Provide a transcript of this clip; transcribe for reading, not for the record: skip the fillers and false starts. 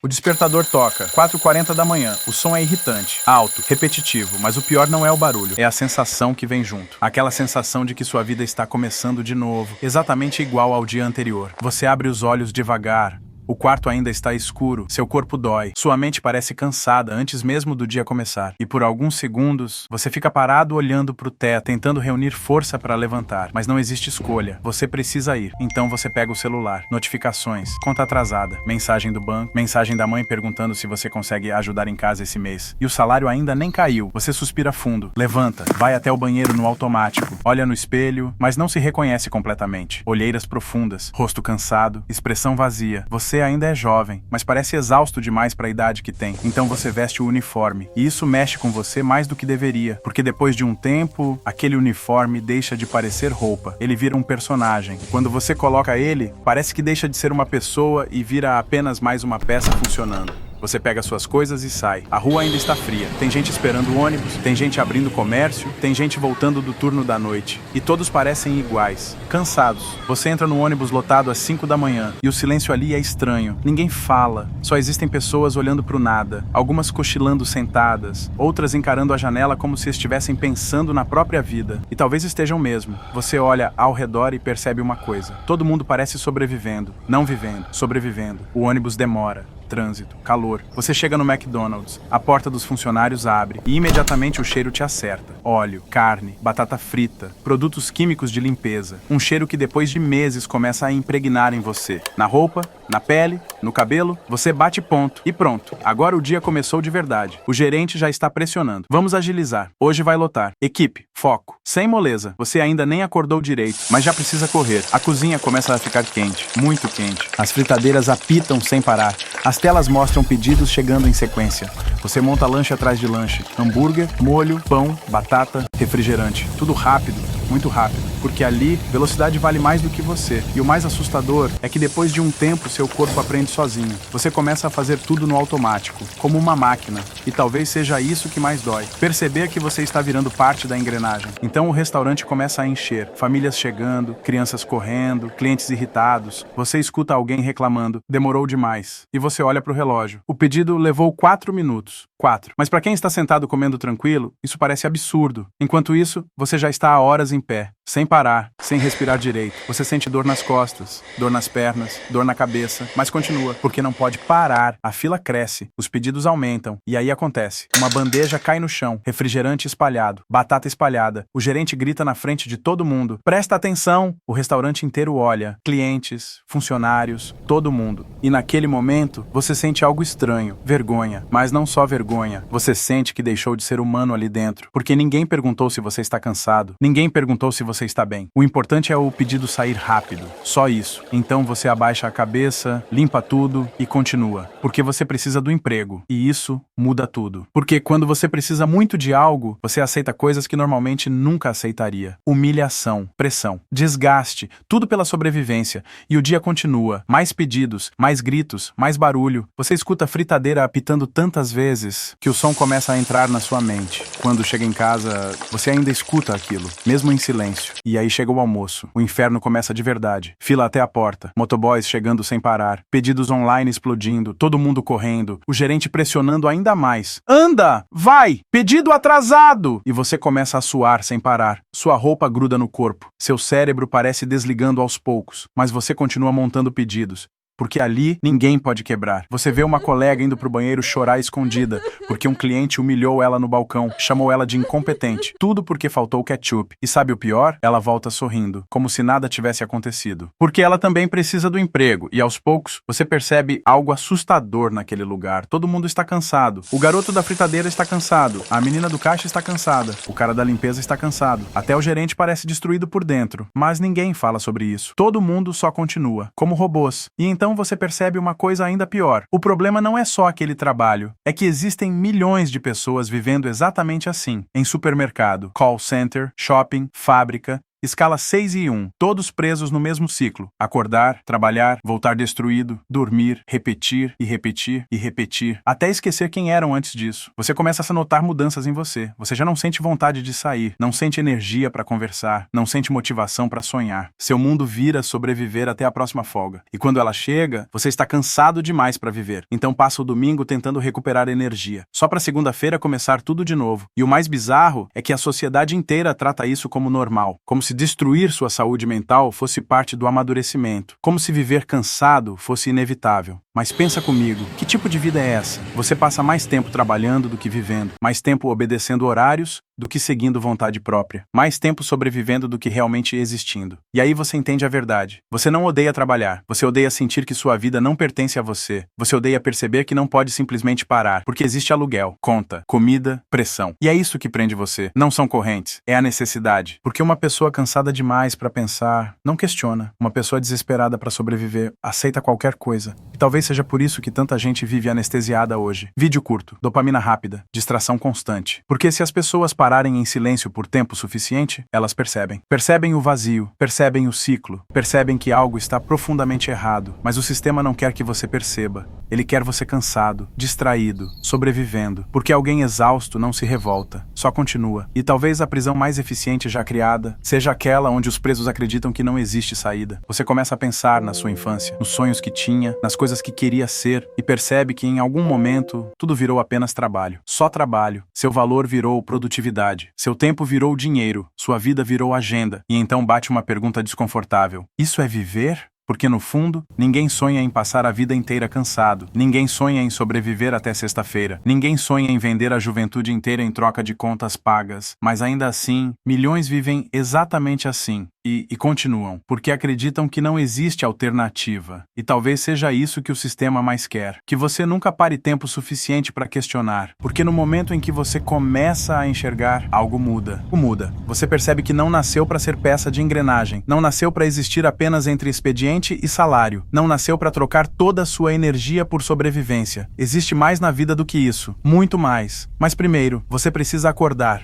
O despertador toca, 4h40 da manhã. O som é irritante, alto, repetitivo, mas o pior não é o barulho, é a sensação que vem junto. Aquela sensação de que sua vida está começando de novo, exatamente igual ao dia anterior. Você abre os olhos devagar. O quarto ainda está escuro, seu corpo dói, sua mente parece cansada antes mesmo do dia começar. E por alguns segundos, você fica parado olhando para o teto, tentando reunir força para levantar. Mas não existe escolha, você precisa ir. Então você pega o celular, notificações, conta atrasada, mensagem do banco, mensagem da mãe perguntando se você consegue ajudar em casa esse mês. E o salário ainda nem caiu, você suspira fundo, levanta, vai até o banheiro no automático, olha no espelho, mas não se reconhece completamente. Olheiras profundas, rosto cansado, expressão vazia. Você ainda é jovem, mas parece exausto demais para a idade que tem. Então você veste o uniforme. E isso mexe com você mais do que deveria, porque depois de um tempo, aquele uniforme deixa de parecer roupa. Ele vira um personagem. Quando você coloca ele, parece que deixa de ser uma pessoa e vira apenas mais uma peça funcionando. Você pega suas coisas e sai. A rua ainda está fria. Tem gente esperando o ônibus, tem gente abrindo comércio, tem gente voltando do turno da noite. E todos parecem iguais, cansados. Você entra no ônibus lotado às 5 da manhã e o silêncio ali é estranho. Ninguém fala. Só existem pessoas olhando para o nada. Algumas cochilando sentadas, outras encarando a janela como se estivessem pensando na própria vida. E talvez estejam mesmo. Você olha ao redor e percebe uma coisa. Todo mundo parece sobrevivendo. Não vivendo, sobrevivendo. O ônibus demora. Trânsito, calor. Você chega no McDonald's, a porta dos funcionários abre e imediatamente o cheiro te acerta. Óleo, carne, batata frita, produtos químicos de limpeza. Um cheiro que depois de meses começa a impregnar em você. Na roupa, na pele, no cabelo, você bate ponto e pronto. Agora o dia começou de verdade. O gerente já está pressionando. Vamos agilizar. Hoje vai lotar. Equipe, foco. Sem moleza. Você ainda nem acordou direito, mas já precisa correr. A cozinha começa a ficar quente, muito quente. As fritadeiras apitam sem parar. As telas mostram pedidos chegando em sequência. Você monta lanche atrás de lanche. Hambúrguer, molho, pão, batata, refrigerante. Tudo rápido, muito rápido. Porque ali, velocidade vale mais do que você. E o mais assustador é que depois de um tempo, seu corpo aprende sozinho. Você começa a fazer tudo no automático, como uma máquina. E talvez seja isso que mais dói. Perceber que você está virando parte da engrenagem. Então o restaurante começa a encher. Famílias chegando, crianças correndo, clientes irritados. Você escuta alguém reclamando, demorou demais. E você olha para o relógio. O pedido levou 4 minutos. 4. Mas para quem está sentado comendo tranquilo, isso parece absurdo. Enquanto isso, você já está há horas em pé, sem parar, sem respirar direito. Você sente dor nas costas, dor nas pernas, dor na cabeça, mas continua, porque não pode parar. A fila cresce, os pedidos aumentam, e aí acontece. Uma bandeja cai no chão, refrigerante espalhado, batata espalhada. O gerente grita na frente de todo mundo. Presta atenção! O restaurante inteiro olha. Clientes, funcionários, todo mundo. E naquele momento, você sente algo estranho, vergonha, mas não só vergonha. Você sente que deixou de ser humano ali dentro, porque ninguém perguntou se você está cansado, ninguém perguntou se você está bem. O importante é o pedido sair rápido, só isso. Então você abaixa a cabeça, limpa tudo e continua, porque você precisa do emprego, e isso muda tudo. Porque quando você precisa muito de algo, você aceita coisas que normalmente nunca aceitaria. Humilhação, pressão, desgaste, tudo pela sobrevivência, e o dia continua. Mais pedidos, mais gritos, mais barulho. Você escuta a fritadeira apitando tantas vezes que o som começa a entrar na sua mente. Quando chega em casa, você ainda escuta aquilo, mesmo em silêncio. E aí chega o almoço. O inferno começa de verdade. Fila até a porta. Motoboys chegando sem parar. Pedidos online explodindo. Todo mundo correndo. O gerente pressionando ainda mais. Anda! Vai! Pedido atrasado! E você começa a suar sem parar. Sua roupa gruda no corpo. Seu cérebro parece desligando aos poucos. Mas você continua montando pedidos. Porque ali ninguém pode quebrar. Você vê uma colega indo pro banheiro chorar escondida, porque um cliente humilhou ela no balcão, chamou ela de incompetente. Tudo porque faltou ketchup. E sabe o pior? Ela volta sorrindo, como se nada tivesse acontecido. Porque ela também precisa do emprego, e aos poucos você percebe algo assustador naquele lugar. Todo mundo está cansado. O garoto da fritadeira está cansado. A menina do caixa está cansada. O cara da limpeza está cansado. Até o gerente parece destruído por dentro. Mas ninguém fala sobre isso. Todo mundo só continua, como robôs. E então você percebe uma coisa ainda pior. O problema não é só aquele trabalho, é que existem milhões de pessoas vivendo exatamente assim, em supermercado, call center, shopping, fábrica, Escala 6 e 1, todos presos no mesmo ciclo. Acordar, trabalhar, voltar destruído, dormir, repetir e repetir e repetir, até esquecer quem eram antes disso. Você começa a notar mudanças em você. Você já não sente vontade de sair, não sente energia para conversar, não sente motivação para sonhar. Seu mundo vira sobreviver até a próxima folga. E quando ela chega, você está cansado demais para viver. Então passa o domingo tentando recuperar energia. Só para segunda-feira começar tudo de novo. E o mais bizarro é que a sociedade inteira trata isso como normal, como se destruir sua saúde mental fosse parte do amadurecimento, como se viver cansado fosse inevitável. Mas pensa comigo, que tipo de vida é essa? Você passa mais tempo trabalhando do que vivendo, mais tempo obedecendo horários do que seguindo vontade própria, mais tempo sobrevivendo do que realmente existindo. E aí você entende a verdade. Você não odeia trabalhar, você odeia sentir que sua vida não pertence a você, você odeia perceber que não pode simplesmente parar, porque existe aluguel, conta, comida, pressão. E é isso que prende você, não são correntes, é a necessidade. Porque uma pessoa cansada demais para pensar, não questiona. Uma pessoa desesperada para sobreviver, aceita qualquer coisa. E talvez seja por isso que tanta gente vive anestesiada hoje. Vídeo curto, dopamina rápida, distração constante. Porque se as pessoas pararem em silêncio por tempo suficiente, elas percebem. Percebem o vazio, percebem o ciclo, percebem que algo está profundamente errado, mas o sistema não quer que você perceba. Ele quer você cansado, distraído, sobrevivendo, porque alguém exausto não se revolta, só continua. E talvez a prisão mais eficiente já criada seja aquela onde os presos acreditam que não existe saída. Você começa a pensar na sua infância, nos sonhos que tinha, nas coisas que queria ser, e percebe que em algum momento tudo virou apenas trabalho. Só trabalho. Seu valor virou produtividade. Seu tempo virou dinheiro. Sua vida virou agenda. E então bate uma pergunta desconfortável. Isso é viver? Porque no fundo, ninguém sonha em passar a vida inteira cansado. Ninguém sonha em sobreviver até sexta-feira. Ninguém sonha em vender a juventude inteira em troca de contas pagas. Mas ainda assim, milhões vivem exatamente assim. E continuam, porque acreditam que não existe alternativa. E talvez seja isso que o sistema mais quer. Que você nunca pare tempo suficiente para questionar. Porque no momento em que você começa a enxergar, algo muda. O muda. Você percebe que não nasceu para ser peça de engrenagem. Não nasceu para existir apenas entre expediente e salário. Não nasceu para trocar toda a sua energia por sobrevivência. Existe mais na vida do que isso. Muito mais. Mas primeiro, você precisa acordar.